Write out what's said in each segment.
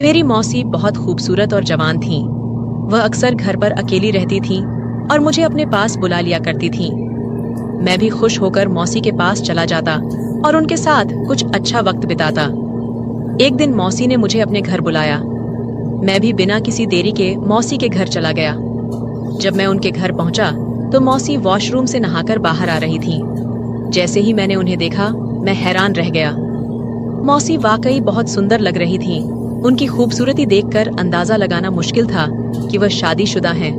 मेरी मौसी बहुत खूबसूरत और जवान थीं। वह अक्सर घर पर अकेली रहती थीं और मुझे अपने पास बुला लिया करती थीं। मैं भी खुश होकर मौसी के पास चला जाता और उनके साथ कुछ अच्छा वक्त बिताता। एक दिन मौसी ने मुझे अपने घर बुलाया। मैं भी बिना किसी देरी के मौसी के घर चला गया। जब मैं उनके घर पहुंचा तो मौसी वॉशरूम से नहाकर बाहर आ रही थीं। जैसे ही मैंने उन्हें देखा, मैं हैरान रह गया। मौसी वाकई बहुत सुंदर लग रही थीं। उनकी खूबसूरती देखकर अंदाजा लगाना मुश्किल था कि वह शादीशुदा हैं।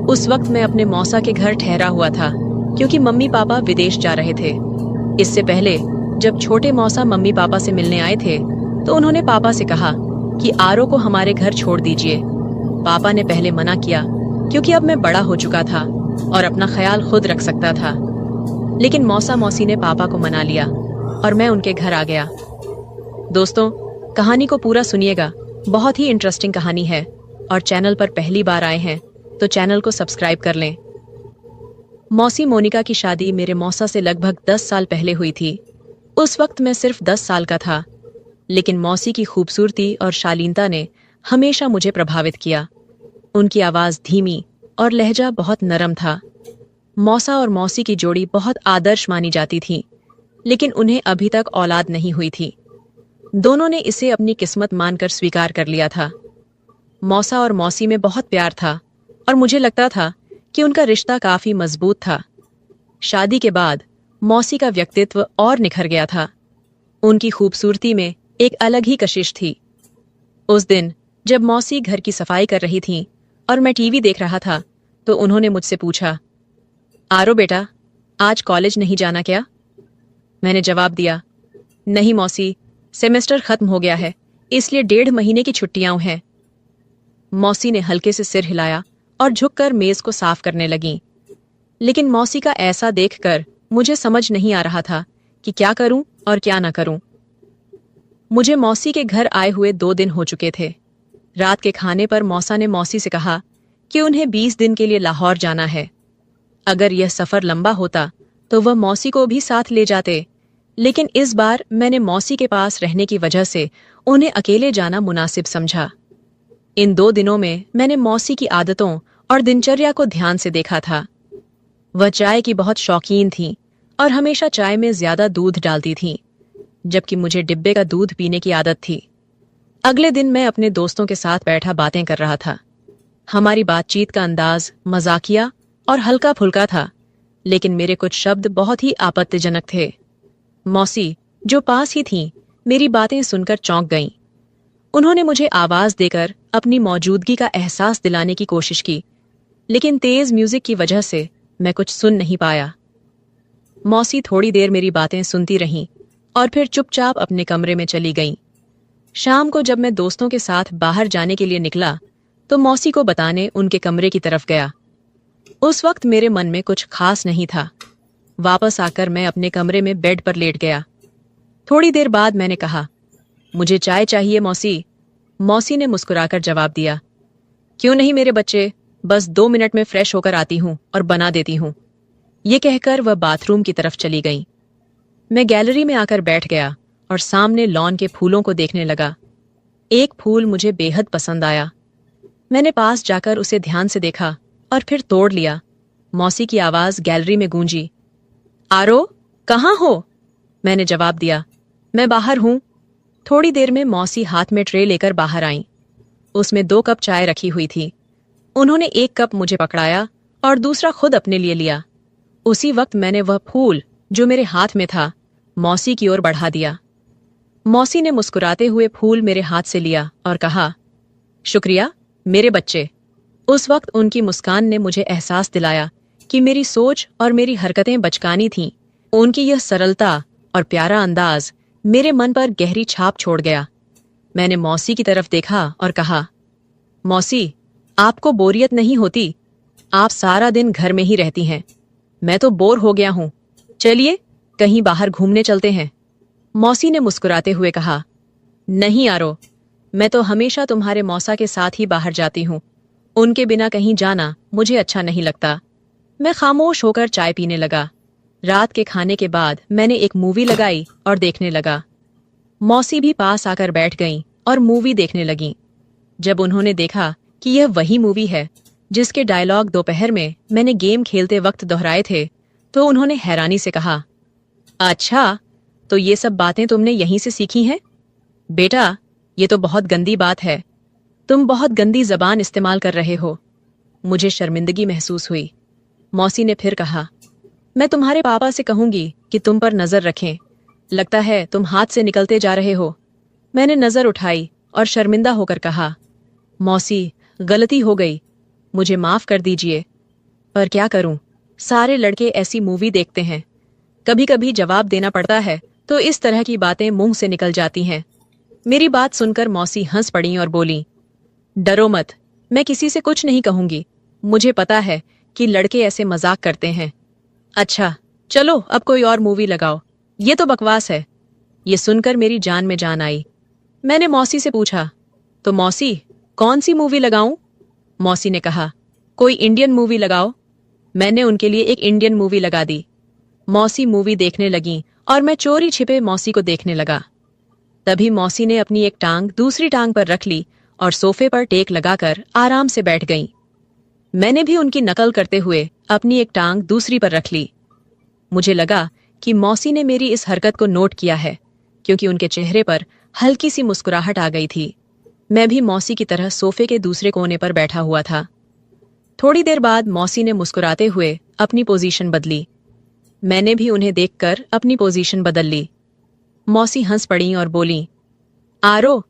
उस वक्त मैं अपने मौसा के घर ठहरा हुआ था क्योंकि मम्मी पापा विदेश जा रहे थे। इससे पहले जब छोटे मौसा मम्मी पापा से मिलने आए थे तो उन्होंने पापा से कहा कि आरो को हमारे घर छोड़ दीजिए। पापा ने पहले मना किया क्योंकि अब मैं बड़ा हो चुका था और अपना ख्याल खुद रख सकता था। लेकिन मौसा मौसी ने पापा को मना लिया और मैं उनके घर आ गया। दोस्तों, कहानी को पूरा सुनिएगा। बहुत ही इंटरेस्टिंग कहानी है और चैनल पर पहली बार आए हैं तो चैनल को सब्सक्राइब कर लें। मौसी मोनिका की शादी मेरे मौसा से लगभग 10 साल पहले हुई थी। उस वक्त मैं सिर्फ 10 साल का था, लेकिन मौसी की खूबसूरती और शालीनता ने हमेशा मुझे प्रभावित किया। उनकी आवाज़ धीमी और लहजा बहुत नरम था। मौसा और मौसी की जोड़ी बहुत आदर्श मानी जाती थी, लेकिन उन्हें अभी तक औलाद नहीं हुई थी। दोनों ने इसे अपनी किस्मत मानकर स्वीकार कर लिया था। मौसा और मौसी में बहुत प्यार था और मुझे लगता था कि उनका रिश्ता काफी मजबूत था। शादी के बाद मौसी का व्यक्तित्व और निखर गया था। उनकी खूबसूरती में एक अलग ही कशिश थी। उस दिन जब मौसी घर की सफाई कर रही थीं और मैं टीवी देख रहा था तो उन्होंने मुझसे पूछा, आरो बेटा, आज कॉलेज नहीं जाना क्या? मैंने जवाब दिया, नहीं मौसी, सेमेस्टर खत्म हो गया है, इसलिए 1.5 महीने की छुट्टियां हैं। मौसी ने हल्के से सिर हिलाया और झुककर मेज को साफ करने लगीं। लेकिन मौसी का ऐसा देखकर मुझे समझ नहीं आ रहा था कि क्या करूं और क्या ना करूं। मुझे मौसी के घर आए हुए 2 दिन हो चुके थे। रात के खाने पर मौसा ने मौसी से कहा कि उन्हें 20 दिन के लिए लाहौर जाना है। अगर यह सफर लंबा होता तो वह मौसी को भी साथ ले जाते, लेकिन इस बार मैंने मौसी के पास रहने की वजह से उन्हें अकेले जाना मुनासिब समझा। इन 2 दिनों में मैंने मौसी की आदतों और दिनचर्या को ध्यान से देखा था। वह चाय की बहुत शौकीन थीं और हमेशा चाय में ज्यादा दूध डालती थीं, जबकि मुझे डिब्बे का दूध पीने की आदत थी। अगले दिन मैं अपने दोस्तों के साथ बैठा बातें कर रहा था। हमारी बातचीत का अंदाज मजाकिया और हल्का फुल्का था, लेकिन मेरे कुछ शब्द बहुत ही आपत्तिजनक थे। मौसी, जो पास ही थीं, मेरी बातें सुनकर चौंक गईं। उन्होंने मुझे आवाज देकर अपनी मौजूदगी का एहसास दिलाने की कोशिश की, लेकिन तेज म्यूजिक की वजह से मैं कुछ सुन नहीं पाया। मौसी थोड़ी देर मेरी बातें सुनती रहीं और फिर चुपचाप अपने कमरे में चली गईं। शाम को जब मैं दोस्तों के साथ बाहर जाने के लिए निकला तो मौसी को बताने उनके कमरे की तरफ गया। उस वक्त मेरे मन में कुछ खास नहीं था। वापस आकर मैं अपने कमरे में बेड पर लेट गया। थोड़ी देर बाद मैंने कहा, मुझे चाय चाहिए मौसी। मौसी ने मुस्कुराकर जवाब दिया, क्यों नहीं मेरे बच्चे, बस 2 मिनट में फ्रेश होकर आती हूँ और बना देती हूँ। ये कहकर वह बाथरूम की तरफ चली गई। मैं गैलरी में आकर बैठ गया और सामने लॉन के फूलों को देखने लगा। एक फूल मुझे बेहद पसंद आया। मैंने पास जाकर उसे ध्यान से देखा और फिर तोड़ लिया। मौसी की आवाज गैलरी में गूंजी, आरो, कहाँ हो? मैंने जवाब दिया, मैं बाहर हूं। थोड़ी देर में मौसी हाथ में ट्रे लेकर बाहर आईं। उसमें 2 कप चाय रखी हुई थी। उन्होंने एक कप मुझे पकड़ाया और दूसरा खुद अपने लिए लिया। उसी वक्त मैंने वह फूल जो मेरे हाथ में था मौसी की ओर बढ़ा दिया। मौसी ने मुस्कुराते हुए फूल मेरे हाथ से लिया और कहा, शुक्रिया मेरे बच्चे। उस वक्त उनकी मुस्कान ने मुझे एहसास दिलाया कि मेरी सोच और मेरी हरकतें बचकानी थीं। उनकी यह सरलता और प्यारा अंदाज मेरे मन पर गहरी छाप छोड़ गया। मैंने मौसी की तरफ देखा और कहा, मौसी, आपको बोरियत नहीं होती? आप सारा दिन घर में ही रहती हैं। मैं तो बोर हो गया हूं। चलिए कहीं बाहर घूमने चलते हैं। मौसी ने मुस्कुराते हुए कहा, नहीं आरो, मैं तो हमेशा तुम्हारे मौसा के साथ ही बाहर जाती हूँ। उनके बिना कहीं जाना मुझे अच्छा नहीं लगता। मैं खामोश होकर चाय पीने लगा। रात के खाने के बाद मैंने एक मूवी लगाई और देखने लगा। मौसी भी पास आकर बैठ गईं और मूवी देखने लगीं। जब उन्होंने देखा कि यह वही मूवी है जिसके डायलॉग दोपहर में मैंने गेम खेलते वक्त दोहराए थे, तो उन्होंने हैरानी से कहा, अच्छा, तो ये सब बातें तुमने यहीं से सीखी हैं? बेटा, ये तो बहुत गंदी बात है। तुम बहुत गंदी जबान इस्तेमाल कर रहे हो। मुझे शर्मिंदगी महसूस हुई। मौसी ने फिर कहा, मैं तुम्हारे पापा से कहूंगी कि तुम पर नजर रखें। लगता है तुम हाथ से निकलते जा रहे हो। मैंने नजर उठाई और शर्मिंदा होकर कहा, मौसी, गलती हो गई, मुझे माफ कर दीजिए। पर क्या करूं, सारे लड़के ऐसी मूवी देखते हैं। कभी कभी जवाब देना पड़ता है तो इस तरह की बातें मुंह से निकल जाती हैं। मेरी बात सुनकर मौसी हंस पड़ी और बोली, डरो मत, मैं किसी से कुछ नहीं कहूंगी। मुझे पता है कि लड़के ऐसे मजाक करते हैं। अच्छा, चलो अब कोई और मूवी लगाओ, ये तो बकवास है। ये सुनकर मेरी जान में जान आई। मैंने मौसी से पूछा, तो मौसी, कौन सी मूवी लगाऊं? मौसी ने कहा, कोई इंडियन मूवी लगाओ। मैंने उनके लिए एक इंडियन मूवी लगा दी। मौसी मूवी देखने लगी और मैं चोरी छिपे मौसी को देखने लगा। तभी मौसी ने अपनी एक टांग दूसरी टांग पर रख ली और सोफे पर टेक लगाकर आराम से बैठ गईं। मैंने भी उनकी नकल करते हुए अपनी एक टांग दूसरी पर रख ली। मुझे लगा कि मौसी ने मेरी इस हरकत को नोट किया है, क्योंकि उनके चेहरे पर हल्की सी मुस्कुराहट आ गई थी। मैं भी मौसी की तरह सोफे के दूसरे कोने पर बैठा हुआ था। थोड़ी देर बाद मौसी ने मुस्कुराते हुए अपनी पोजीशन बदली। मैंने भी उन्हें देखकर अपनी पोजीशन बदल ली। मौसी हंस पड़ी और बोली, आरो,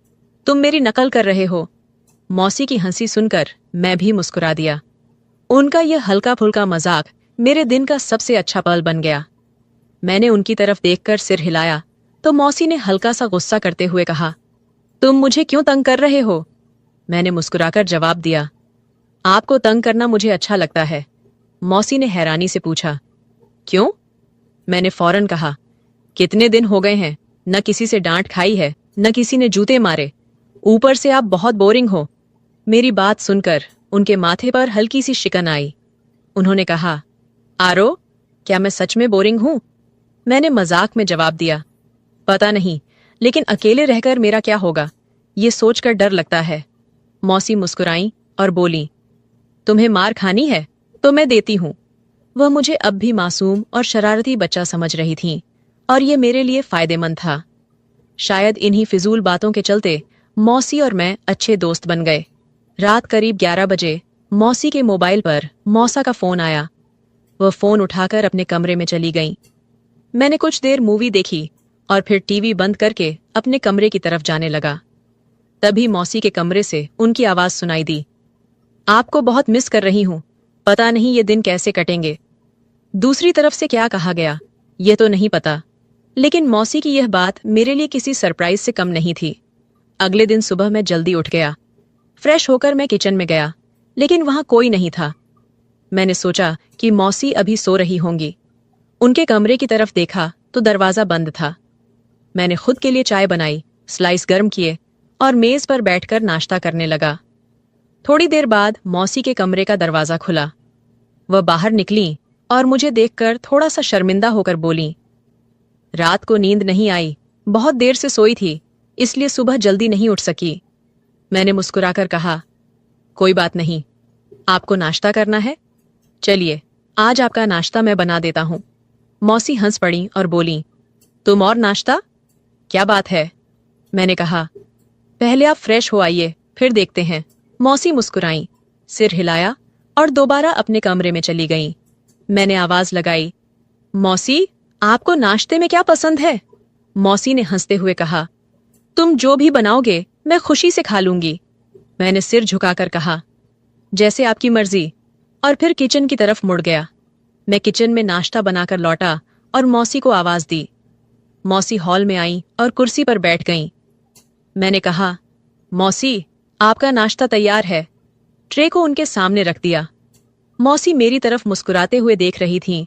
तुम मेरी नकल कर रहे हो। मौसी की हंसी सुनकर मैं भी मुस्कुरा दिया। उनका यह हल्का फुल्का मजाक मेरे दिन का सबसे अच्छा पल बन गया। मैंने उनकी तरफ देखकर सिर हिलाया तो मौसी ने हल्का सा गुस्सा करते हुए कहा, तुम मुझे क्यों तंग कर रहे हो? मैंने मुस्कुराकर जवाब दिया, आपको तंग करना मुझे अच्छा लगता है। मौसी ने हैरानी से पूछा, क्यों? मैंने फौरन कहा, कितने दिन हो गए हैं, न किसी से डांट खाई है, न किसी ने जूते मारे। ऊपर से आप बहुत बोरिंग हो। मेरी बात सुनकर उनके माथे पर हल्की सी शिकन आई। उन्होंने कहा, आरो, क्या मैं सच में बोरिंग हूं? मैंने मजाक में जवाब दिया, पता नहीं, लेकिन अकेले रहकर मेरा क्या होगा, ये सोचकर डर लगता है। मौसी मुस्कुराई और बोली, तुम्हें मार खानी है तो मैं देती हूं। वह मुझे अब भी मासूम और शरारती बच्चा समझ रही थीं, और ये मेरे लिए फायदेमंद था। शायद इन्हीं फिजूल बातों के चलते मौसी और मैं अच्छे दोस्त बन गए। रात करीब 11 बजे मौसी के मोबाइल पर मौसा का फोन आया। वह फोन उठाकर अपने कमरे में चली गईं। मैंने कुछ देर मूवी देखी और फिर टीवी बंद करके अपने कमरे की तरफ जाने लगा। तभी मौसी के कमरे से उनकी आवाज सुनाई दी, आपको बहुत मिस कर रही हूं, पता नहीं ये दिन कैसे कटेंगे। दूसरी तरफ से क्या कहा गया ये तो नहीं पता, लेकिन मौसी की यह बात मेरे लिए किसी सरप्राइज से कम नहीं थी। अगले दिन सुबह मैं जल्दी उठ गया। फ्रेश होकर मैं किचन में गया, लेकिन वहां कोई नहीं था। मैंने सोचा कि मौसी अभी सो रही होंगी। उनके कमरे की तरफ देखा तो दरवाजा बंद था। मैंने खुद के लिए चाय बनाई, स्लाइस गर्म किए और मेज पर बैठकर नाश्ता करने लगा। थोड़ी देर बाद मौसी के कमरे का दरवाजा खुला। वह बाहर निकली और मुझे देखकर थोड़ा सा शर्मिंदा होकर बोली, रात को नींद नहीं आई, बहुत देर से सोई थी, इसलिए सुबह जल्दी नहीं उठ सकी। मैंने मुस्कुराकर कहा, कोई बात नहीं, आपको नाश्ता करना है? चलिए, आज आपका नाश्ता मैं बना देता हूं। मौसी हंस पड़ी और बोली, तुम और नाश्ता? क्या बात है? मैंने कहा, पहले आप फ्रेश हो आइए, फिर देखते हैं। मौसी मुस्कुराई, सिर हिलाया और दोबारा अपने कमरे में चली गईं। मैंने आवाज लगाई, मौसी, आपको नाश्ते में क्या पसंद है? मौसी ने हंसते हुए कहा, तुम जो भी बनाओगे मैं खुशी से खा लूंगी। मैंने सिर झुकाकर कहा, जैसे आपकी मर्जी, और फिर किचन की तरफ मुड़ गया। मैं किचन में नाश्ता बनाकर लौटा और मौसी को आवाज दी। मौसी हॉल में आई और कुर्सी पर बैठ गईं। मैंने कहा, मौसी, आपका नाश्ता तैयार है। ट्रे को उनके सामने रख दिया। मौसी मेरी तरफ मुस्कुराते हुए देख रही थीं।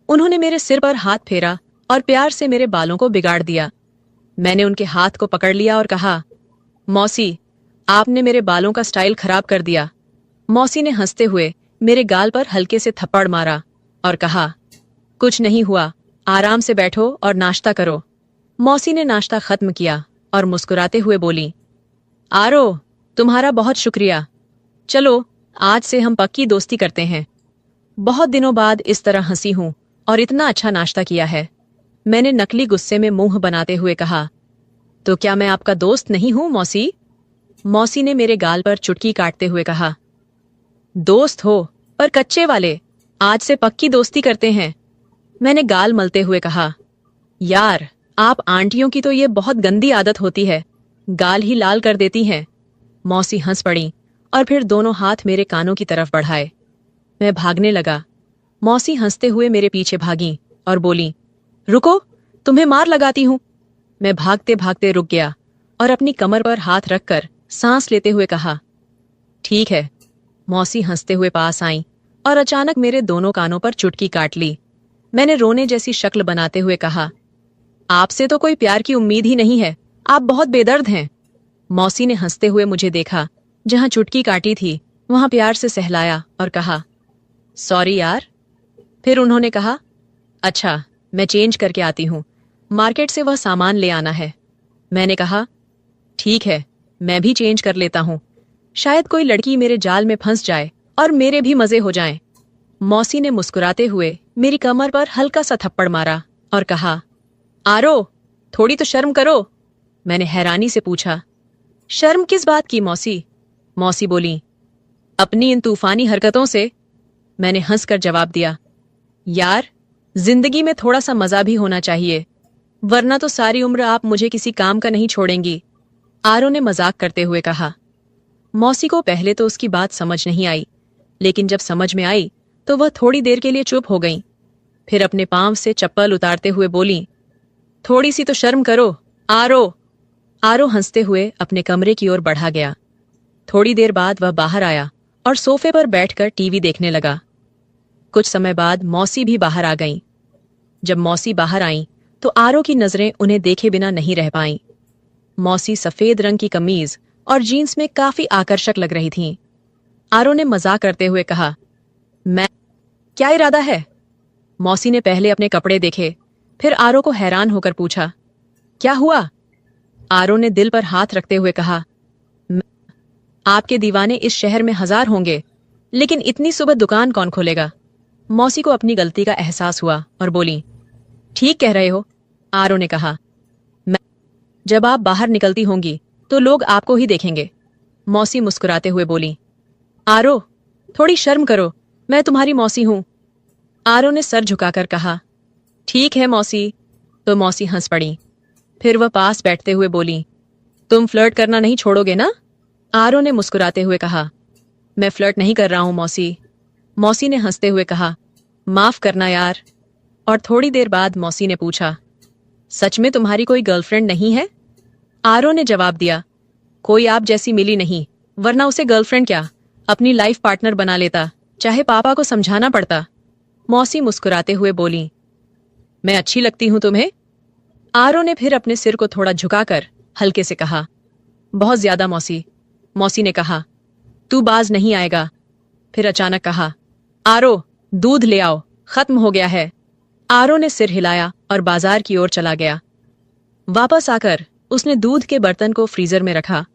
उन्होंने मेरे सिर पर हाथ फेरा और प्यार से मेरे बालों को बिगाड़ दिया। मैंने उनके हाथ को पकड़ लिया और कहा, मौसी, आपने मेरे बालों का स्टाइल खराब कर दिया। मौसी ने हंसते हुए मेरे गाल पर हल्के से थप्पड़ मारा और कहा, कुछ नहीं हुआ, आराम से बैठो और नाश्ता करो। मौसी ने नाश्ता खत्म किया और मुस्कुराते हुए बोली, आरो, तुम्हारा बहुत शुक्रिया। चलो, आज से हम पक्की दोस्ती करते हैं। बहुत दिनों बाद इस तरह हंसी हूं और इतना अच्छा नाश्ता किया है। मैंने नकली गुस्से में मुंह बनाते हुए कहा, तो क्या मैं आपका दोस्त नहीं हूं मौसी? मौसी ने मेरे गाल पर चुटकी काटते हुए कहा, दोस्त हो पर कच्चे वाले। आज से पक्की दोस्ती करते हैं। मैंने गाल मलते हुए कहा, यार, आप आंटियों की तो ये बहुत गंदी आदत होती है, गाल ही लाल कर देती हैं। मौसी हंस पड़ी और फिर दोनों हाथ मेरे कानों की तरफ बढ़ाए। मैं भागने लगा। मौसी हंसते हुए मेरे पीछे भागी और बोली, रुको, तुम्हें मार लगाती हूं। मैं भागते भागते रुक गया और अपनी कमर पर हाथ रखकर सांस लेते हुए कहा, ठीक है। मौसी हंसते हुए पास आई और अचानक मेरे दोनों कानों पर चुटकी काट ली। मैंने रोने जैसी शक्ल बनाते हुए कहा, आपसे तो कोई प्यार की उम्मीद ही नहीं है, आप बहुत बेदर्द हैं। मौसी ने हंसते हुए मुझे देखा, जहां चुटकी काटी थी वहां प्यार से सहलाया और कहा, सॉरी यार। फिर उन्होंने कहा, अच्छा, मैं चेंज करके आती हूं, मार्केट से वह सामान ले आना है। मैंने कहा, ठीक है, मैं भी चेंज कर लेता हूं, शायद कोई लड़की मेरे जाल में फंस जाए और मेरे भी मजे हो जाएं। मौसी ने मुस्कुराते हुए मेरी कमर पर हल्का सा थप्पड़ मारा और कहा, आरो, थोड़ी तो शर्म करो। मैंने हैरानी से पूछा, शर्म किस बात की मौसी? मौसी बोली, अपनी इन तूफानी हरकतों से। मैंने हंसकर जवाब दिया, यार, जिंदगी में थोड़ा सा मजा भी होना चाहिए, वरना तो सारी उम्र आप मुझे किसी काम का नहीं छोड़ेंगी। आरो ने मजाक करते हुए कहा। मौसी को पहले तो उसकी बात समझ नहीं आई, लेकिन जब समझ में आई तो वह थोड़ी देर के लिए चुप हो गई। फिर अपने पांव से चप्पल उतारते हुए बोली, थोड़ी सी तो शर्म करो, आरो। आरो हंसते हुए अपने कमरे की ओर बढ़ा गया। थोड़ी देर बाद वह बाहर आया और सोफे पर बैठकर टीवी देखने लगा। कुछ समय बाद मौसी भी बाहर आ गईं। जब मौसी बाहर आईं तो आरो की नजरें उन्हें देखे बिना नहीं रह पाईं। मौसी सफेद रंग की कमीज और जीन्स में काफी आकर्षक लग रही थीं। आरो ने मजाक करते हुए कहा, मैं, क्या इरादा है? मौसी ने पहले अपने कपड़े देखे, फिर आरो को हैरान होकर पूछा, क्या हुआ? आरो ने दिल पर हाथ रखते हुए कहा, आपके दीवाने इस शहर में 1000 होंगे, लेकिन इतनी सुबह दुकान कौन खोलेगा? मौसी को अपनी गलती का एहसास हुआ और बोली, ठीक कह रहे हो। आरो ने कहा, जब आप बाहर निकलती होंगी तो लोग आपको ही देखेंगे। मौसी मुस्कुराते हुए बोली, आरो, थोड़ी शर्म करो, मैं तुम्हारी मौसी हूं। आरो ने सर झुकाकर कहा, ठीक है मौसी। तो मौसी हंस पड़ी। फिर वह पास बैठते हुए बोली, तुम फ्लर्ट करना नहीं छोड़ोगे ना? आरो ने मुस्कुराते हुए कहा, मैं फ्लर्ट नहीं कर रहा हूं मौसी। मौसी ने हंसते हुए कहा, माफ करना यार। और थोड़ी देर बाद मौसी ने पूछा, सच में तुम्हारी कोई गर्लफ्रेंड नहीं है? आरो ने जवाब दिया, कोई आप जैसी मिली नहीं, वरना उसे गर्लफ्रेंड क्या, अपनी लाइफ पार्टनर बना लेता, चाहे पापा को समझाना पड़ता। मौसी मुस्कुराते हुए बोली, मैं अच्छी लगती हूं तुम्हें? आरो ने फिर अपने सिर को थोड़ा झुकाकर हल्के से कहा, बहुत ज्यादा मौसी। मौसी ने कहा, तू बाज नहीं आएगा। फिर अचानक कहा, आरो, दूध ले आओ, खत्म हो गया है। आरो ने सिर हिलाया और बाजार की ओर चला गया। वापस आकर उसने दूध के बर्तन को फ्रीजर में रखा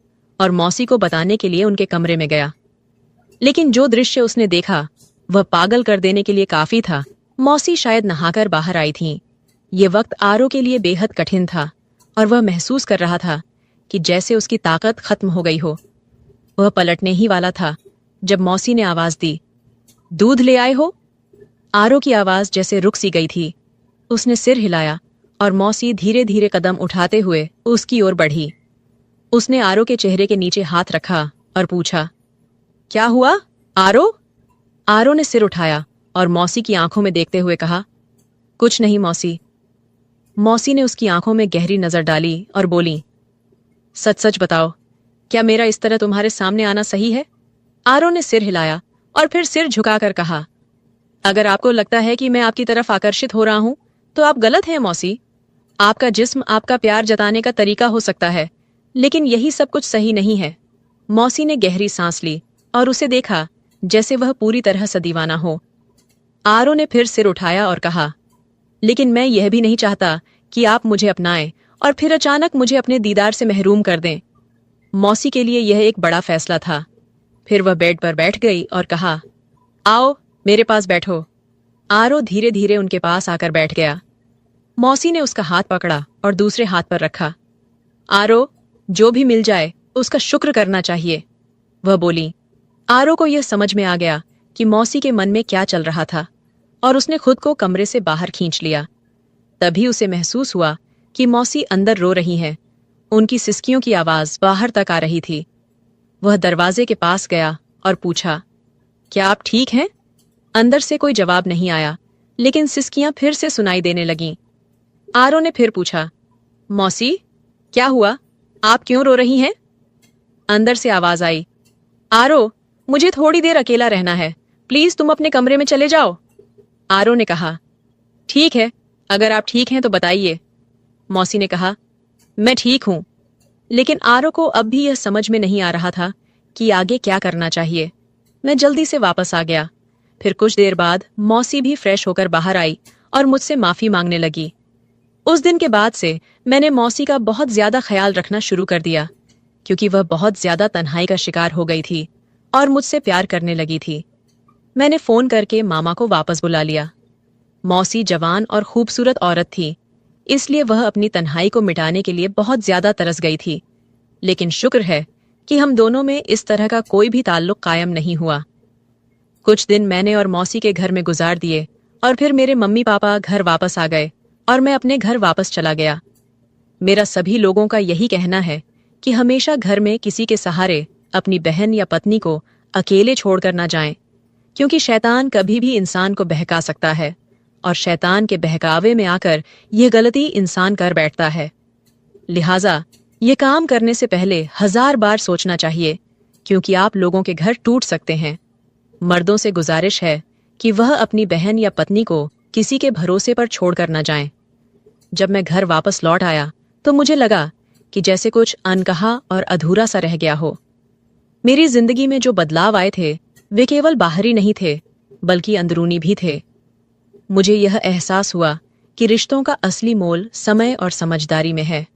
और मौसी को बताने के लिए उनके कमरे में गया। लेकिन जो दृश्य उसने देखा वह पागल कर देने के लिए काफी था। मौसी शायद नहाकर बाहर आई थीं। ये वक्त आरो के लिए बेहद कठिन था और वह महसूस कर रहा था कि जैसे उसकी ताकत खत्म हो गई हो। वह पलटने ही वाला था जब मौसी ने आवाज दी, दूध ले आए हो? आरो की आवाज जैसे रुक सी गई थी। उसने सिर हिलाया और मौसी धीरे धीरे कदम उठाते हुए उसकी ओर बढ़ी। उसने आरो के चेहरे के नीचे हाथ रखा और पूछा, क्या हुआ आरो? आरो ने सिर उठाया और मौसी की आंखों में देखते हुए कहा, कुछ नहीं मौसी। मौसी ने उसकी आंखों में गहरी नजर डाली और बोली, सच सच बताओ, क्या मेरा इस तरह तुम्हारे सामने आना सही है? आरो ने सिर हिलाया और फिर सिर झुकाकर कहा, अगर आपको लगता है कि मैं आपकी तरफ आकर्षित हो रहा हूं तो आप गलत हैं मौसी। आपका जिस्म आपका प्यार जताने का तरीका हो सकता है, लेकिन यही सब कुछ सही नहीं है। मौसी ने गहरी सांस ली और उसे देखा जैसे वह पूरी तरह से दीवाना हो। आरो ने फिर सिर उठाया और कहा, लेकिन मैं यह भी नहीं चाहता कि आप मुझे अपनाएं और फिर अचानक मुझे अपने दीदार से महरूम कर दें। मौसी के लिए यह एक बड़ा फैसला था। फिर वह बेड पर बैठ गई और कहा, आओ मेरे पास बैठो। आरो धीरे धीरे उनके पास आकर बैठ गया। मौसी ने उसका हाथ पकड़ा और दूसरे हाथ पर रखा। आरो, जो भी मिल जाए उसका शुक्र करना चाहिए, वह बोली। आरो को यह समझ में आ गया कि मौसी के मन में क्या चल रहा था और उसने खुद को कमरे से बाहर खींच लिया। तभी उसे महसूस हुआ कि मौसी अंदर रो रही हैं। उनकी सिसकियों की आवाज बाहर तक आ रही थी। वह दरवाजे के पास गया और पूछा, क्या आप ठीक हैं? अंदर से कोई जवाब नहीं आया, लेकिन सिसकियां फिर से सुनाई देने लगीं। आरो ने फिर पूछा, मौसी, क्या हुआ? आप क्यों रो रही हैं? अंदर से आवाज आई, आरो, मुझे थोड़ी देर अकेला रहना है, प्लीज तुम अपने कमरे में चले जाओ। आरो ने कहा, ठीक है, अगर आप ठीक हैं तो बताइए। मौसी ने कहा, मैं ठीक हूं। लेकिन आरो को अब भी यह समझ में नहीं आ रहा था कि आगे क्या करना चाहिए। मैं जल्दी से वापस आ गया। फिर कुछ देर बाद मौसी भी फ्रेश होकर बाहर आई और मुझसे माफी मांगने लगी। उस दिन के बाद से मैंने मौसी का बहुत ज्यादा ख्याल रखना शुरू कर दिया, क्योंकि वह बहुत ज्यादा तन्हाई का शिकार हो गई थी और मुझसे प्यार करने लगी थी। मैंने फोन करके मामा को वापस बुला लिया। मौसी जवान और खूबसूरत औरत थी, इसलिए वह अपनी तन्हाई को मिटाने के लिए बहुत ज्यादा तरस गई थी। लेकिन शुक्र है कि हम दोनों में इस तरह का कोई भी ताल्लुक कायम नहीं हुआ। कुछ दिन मैंने और मौसी के घर में गुजार दिए और फिर मेरे मम्मी पापा घर वापस आ गए और मैं अपने घर वापस चला गया। मेरा सभी लोगों का यही कहना है कि हमेशा घर में किसी के सहारे अपनी बहन या पत्नी को अकेले छोड़कर ना जाएं, क्योंकि शैतान कभी भी इंसान को बहका सकता है और शैतान के बहकावे में आकर यह गलती इंसान कर बैठता है। लिहाजा ये काम करने से पहले 1000 बार सोचना चाहिए, क्योंकि आप लोगों के घर टूट सकते हैं। मर्दों से गुजारिश है कि वह अपनी बहन या पत्नी को किसी के भरोसे पर छोड़कर न जाएं। जब मैं घर वापस लौट आया तो मुझे लगा कि जैसे कुछ अनकहा और अधूरा सा रह गया हो। मेरी जिंदगी में जो बदलाव आए थे वे केवल बाहरी नहीं थे, बल्कि अंदरूनी भी थे। मुझे यह एहसास हुआ कि रिश्तों का असली मोल समय और समझदारी में है।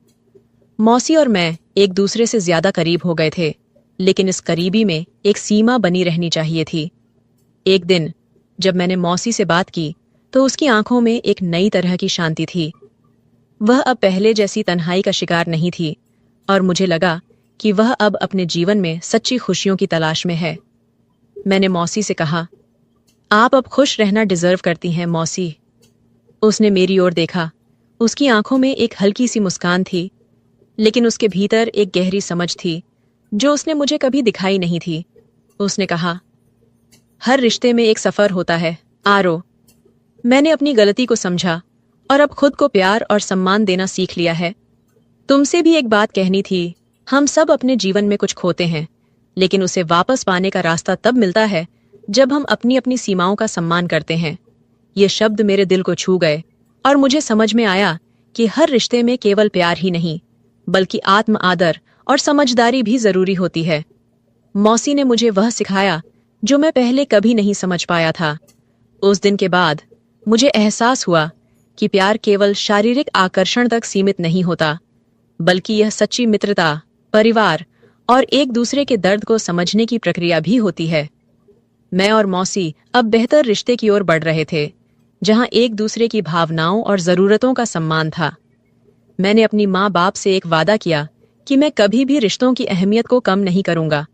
मौसी और मैं एक दूसरे से ज्यादा करीब हो गए थे, लेकिन इस करीबी में एक सीमा बनी रहनी चाहिए थी। एक दिन जब मैंने मौसी से बात की तो उसकी आंखों में एक नई तरह की शांति थी। वह अब पहले जैसी तन्हाई का शिकार नहीं थी और मुझे लगा कि वह अब अपने जीवन में सच्ची खुशियों की तलाश में है। मैंने मौसी से कहा, आप अब खुश रहना डिजर्व करती हैं मौसी। उसने मेरी ओर देखा। उसकी आंखों में एक हल्की सी मुस्कान थी, लेकिन उसके भीतर एक गहरी समझ थी जो उसने मुझे कभी दिखाई नहीं थी। उसने कहा, हर रिश्ते में एक सफर होता है आरो। मैंने अपनी गलती को समझा और अब खुद को प्यार और सम्मान देना सीख लिया है। तुमसे भी एक बात कहनी थी, हम सब अपने जीवन में कुछ खोते हैं, लेकिन उसे वापस पाने का रास्ता तब मिलता है जब हम अपनी अपनी सीमाओं का सम्मान करते हैं। ये शब्द मेरे दिल को छू गए और मुझे समझ में आया कि हर रिश्ते में केवल प्यार ही नहीं, बल्कि आत्म आदर और समझदारी भी जरूरी होती है। मौसी ने मुझे वह सिखाया जो मैं पहले कभी नहीं समझ पाया था। उस दिन के बाद मुझे एहसास हुआ कि प्यार केवल शारीरिक आकर्षण तक सीमित नहीं होता, बल्कि यह सच्ची मित्रता, परिवार और एक दूसरे के दर्द को समझने की प्रक्रिया भी होती है। मैं और मौसी अब बेहतर रिश्ते की ओर बढ़ रहे थे, जहां एक दूसरे की भावनाओं और जरूरतों का सम्मान था। मैंने अपनी माँ बाप से एक वादा किया कि मैं कभी भी रिश्तों की अहमियत को कम नहीं करूंगा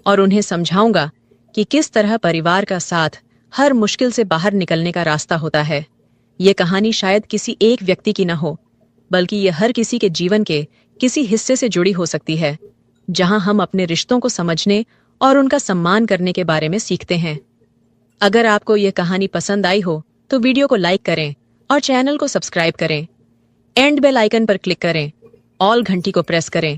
और उन्हें समझाऊंगा कि किस तरह परिवार का साथ हर मुश्किल से बाहर निकलने का रास्ता होता है। ये कहानी शायद किसी एक व्यक्ति की न हो, बल्कि ये हर किसी के जीवन के किसी हिस्से से जुड़ी हो सकती है, जहां हम अपने रिश्तों को समझने और उनका सम्मान करने के बारे में सीखते हैं। अगर आपको यह कहानी पसंद आई हो तो वीडियो को लाइक करें और चैनल को सब्सक्राइब करें। एंड बेल आइकन पर क्लिक करें, ऑल घंटी को प्रेस करें